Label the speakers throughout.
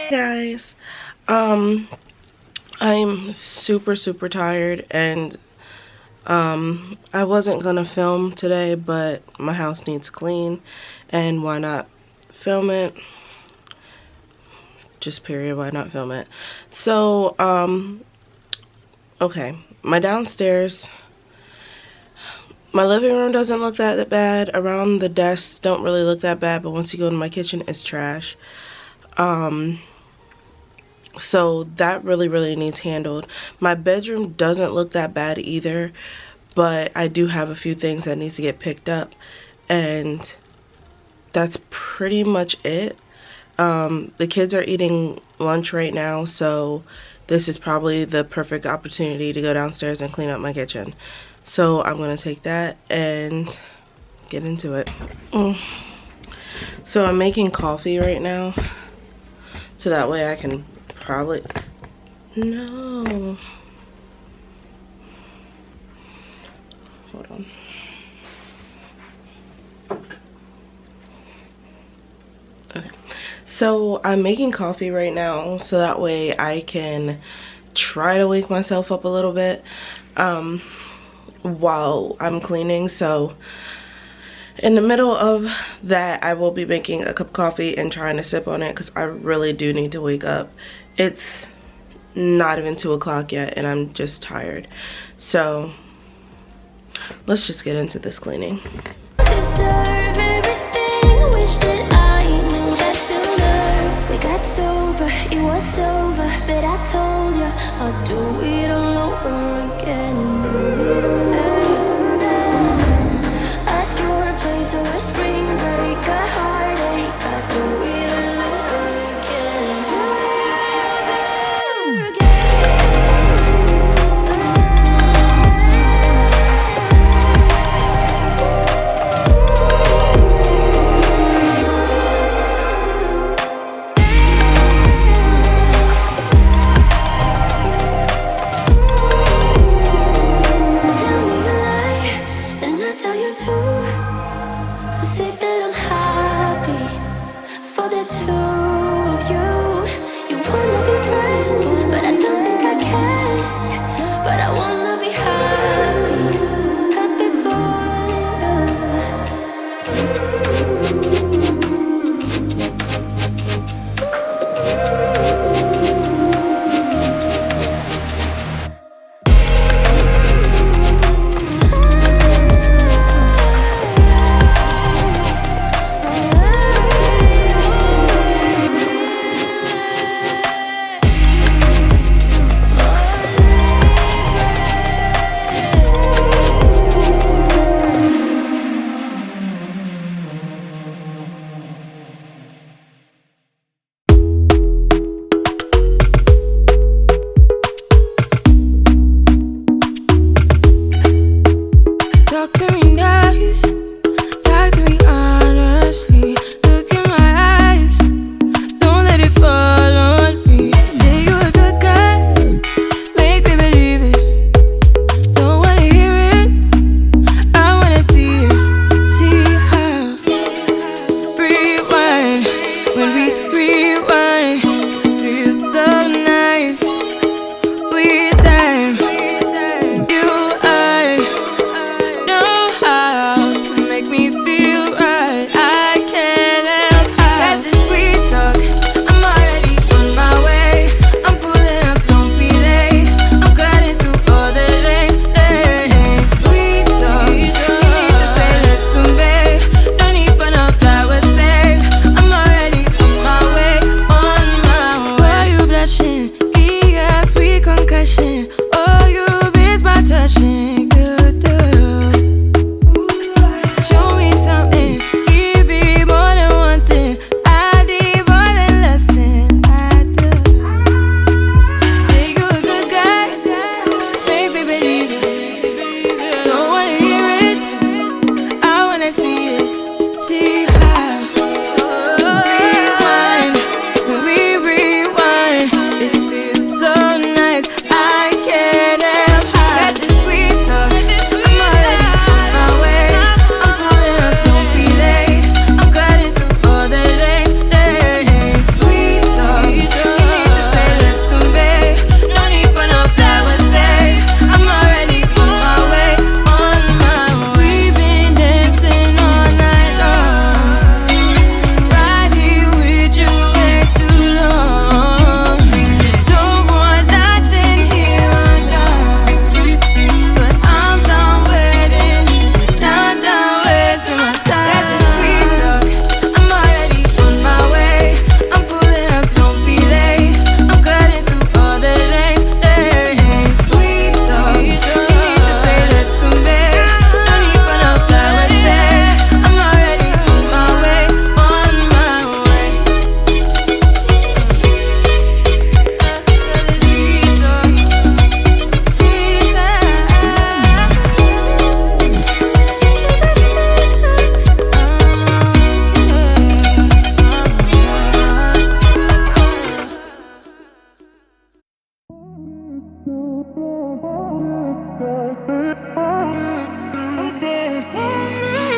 Speaker 1: Guys, I'm super tired, and I wasn't gonna film today, but my house needs clean, and why not film it? Just period, why not film it? So okay, my downstairs, my living room doesn't look that bad. Around the desks don't really look that bad, but once you go into my kitchen, it's trash. So that really needs handled. My bedroom doesn't look that bad either, but I do have a few things that needs to get picked up, and that's pretty much it. The kids are eating lunch right now, so this is probably the perfect opportunity to go downstairs and clean up my kitchen. So I'm gonna take that and get into it. So I'm making coffee right now, so that way I can probably, no, hold on. Okay, so I'm making coffee right now so that way I can try to wake myself up a little bit while I'm cleaning. So in the middle of that, I will be making a cup of coffee and trying to sip on it because I really do need to wake up. It's not even 2 o'clock yet and I'm just tired. So let's just get into this cleaning. It was over, but I told you I'll do it all over again. At your place or a spring break, a heartache, I'll do it all over again. Do it all over again.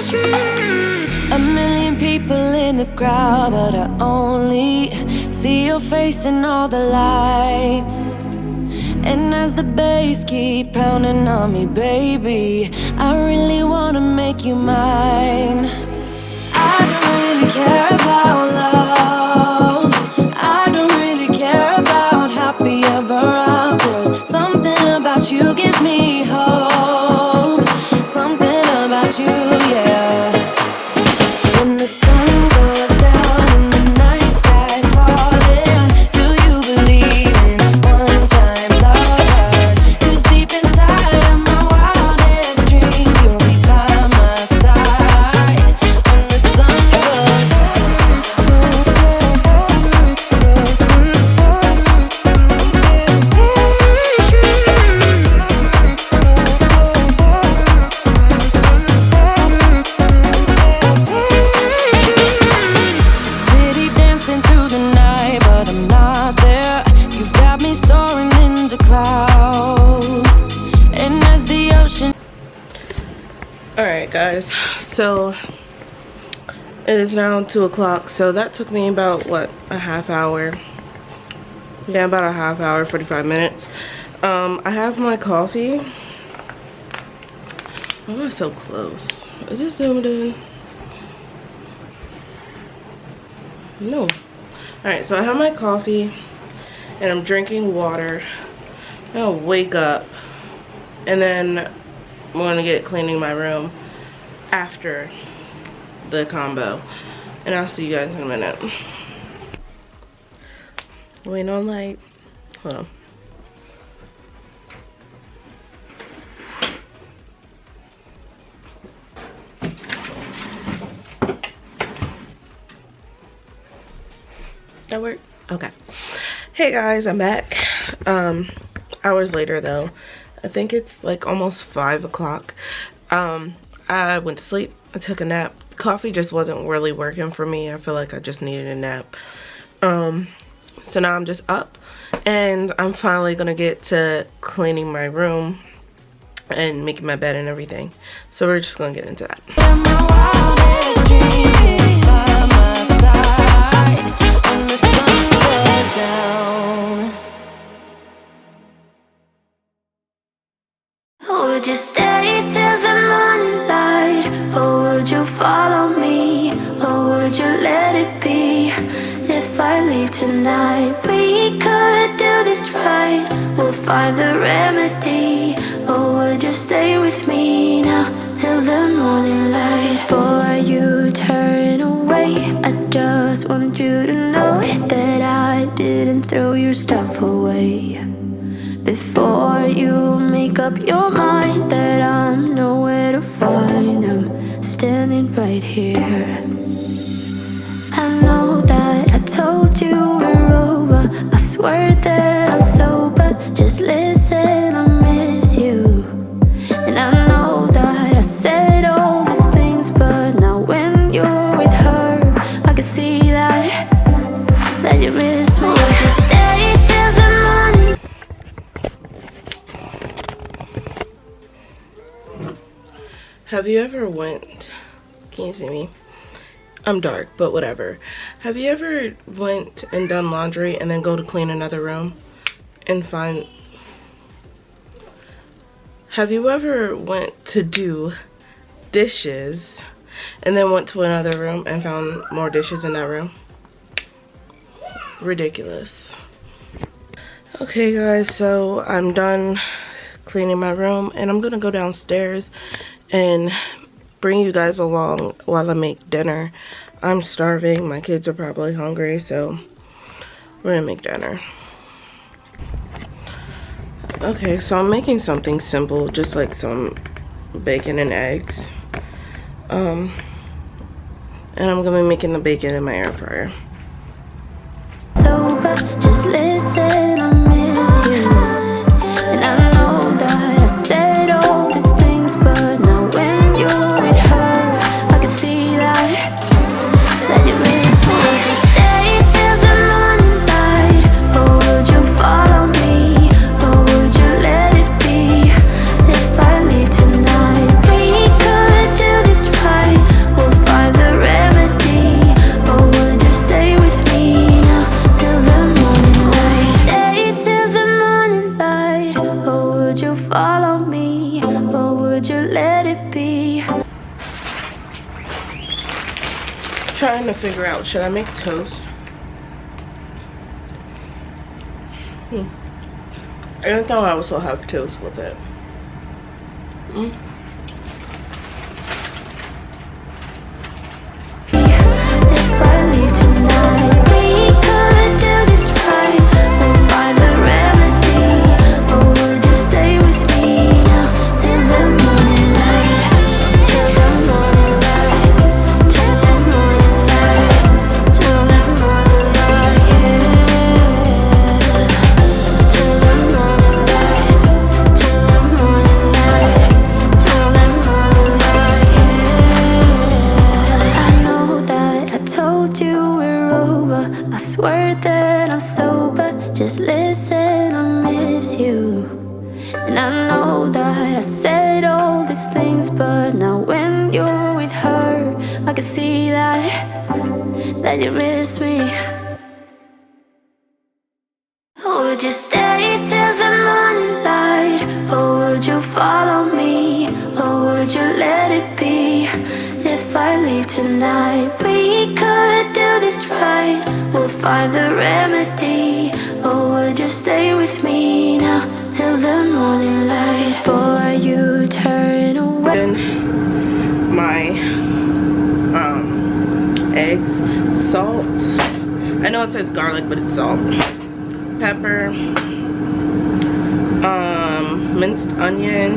Speaker 2: A million people in the crowd, but I only see your face in all the lights. And as the bass keep pounding on me, baby, I really wanna make you mine. I don't really care about love. I don't really care about happy ever afters. Something about you gives me hope. Something about you, yeah. When the sun goes down and the night sky's falling, do you believe in one-time lovers? 'Cause deep inside of my wildest dreams, you'll be by my side. When the sun goes city dancing through the night, but I'm not there. You've got me soaring in the clouds, and as the ocean.
Speaker 1: Alright guys, so it is now 2 o'clock, so that took me about, what, a half hour? Yeah, about a half hour, 45 minutes. I have my coffee. Why am I so close? Is this zoomed in? No. Alright, so I have my coffee and I'm drinking water. I'll wake up and then I'm gonna get cleaning my room after the combo. And I'll see you guys in a minute. Waiting on light. Hold on. That worked? Okay. Hey guys, I'm back. Hours later though. I think it's like almost 5 o'clock. I went to sleep. I took a nap. Coffee just wasn't really working for me. I feel like I just needed a nap. So now I'm just up and I'm finally gonna get to cleaning my room and making my bed and everything. So we're just gonna get into that.
Speaker 2: Would you stay till the morning light? Or would you follow me? Or would you let it be? If I leave tonight, we could do this right. We'll find the remedy. Or would you stay with me now till the morning light? Before you turn away, I just want you to know that I didn't throw your stuff away. Before you make up your mind that I'm nowhere to find, I'm standing right here. I know that I told you we're over. I swear that I'm sober. Just listen, I miss you. And I know that I said all these things, but now when you're with her, I can see that you miss me. Would you stay till the morning?
Speaker 1: Have you ever went, can you see me? I'm dark, but whatever. Have you ever went and done laundry and then go to clean another room and find, have you ever went to do dishes and then went to another room and found more dishes in that room? Ridiculous. Okay guys, so I'm done cleaning my room and I'm gonna go downstairs and bring you guys along while I make dinner. I'm starving. My kids are probably hungry, so we're gonna make dinner. Okay, so I'm making something simple, just like some bacon and eggs. And I'm gonna be making the bacon in my air fryer.
Speaker 2: Sober, just listen, I miss you. And I know that I said all these things, but now when you're with her, I can see that you miss me. Would you stay till the morning light? Or would you follow me? Or would you let it be? If I leave tonight, we could do this right.
Speaker 1: trying to figure out, should I make toast? I think I also have toast with it.
Speaker 2: If I leave tonight, we could do this right. We'll find the remedy. Or would you stay with me now till the morning light? Till the morning light. Till the morning light. Till the morning light. Yeah. Till the morning light. Till the morning light. Till the morning light. Yeah. I know that I told you we're over. I swear that I'm sober. Just listen, I miss you. And I know that I said all these things, but now when you're with her, I can see that you miss me. Would you stay till the morning light? Or would you follow me? Or would you let it be? If I leave tonight, we could do this right. We'll find the remedy. Or would you stay with me now till the morning light? Before you turn away.
Speaker 1: Then my eggs, salt. I know it says garlic, but it's salt. Pepper, minced onion,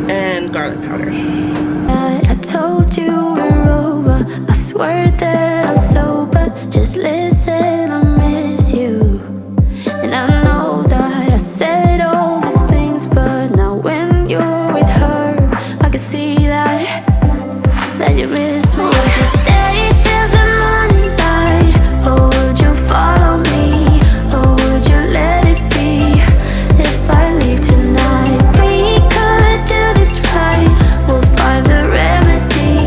Speaker 1: and garlic powder.
Speaker 2: I told you we're over. I swear that I'm sober. Just listen, I miss you. And I know that I said all these things, but now when you're with her, I can see that you miss me. Would you stay till the morning light? Or would you follow me? Or would you let it be? If I leave tonight, we could do this right. We'll find the remedy.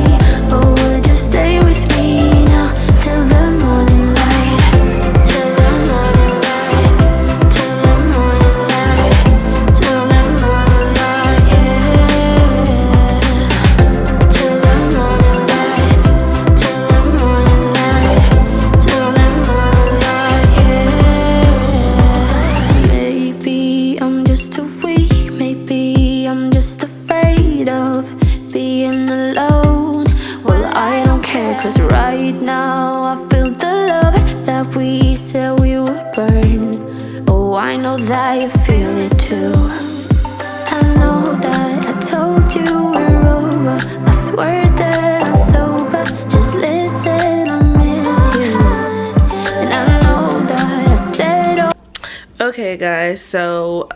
Speaker 2: Or would you stay with me now till the morning light? Till the morning light. Till the morning light. Till the morning light. Yeah. Till the morning light. Till the morning light. Till the morning light. Yeah. Maybe I'm just too weak. Maybe I'm just afraid of being alone. Well, I don't care, 'cause right now I feel the love that we said we would burn. Oh, I know that you feel it too. I know that I told you we're over. I swear that I'm sober. Just listen, I miss you. And I know that I said all.
Speaker 1: Okay guys, so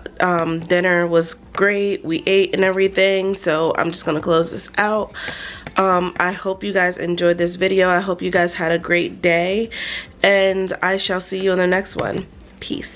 Speaker 1: dinner was great. We ate and everything, so I'm just gonna close this out. I hope you guys enjoyed this video. I hope you guys had a great day, and I shall see you in the next one. Peace.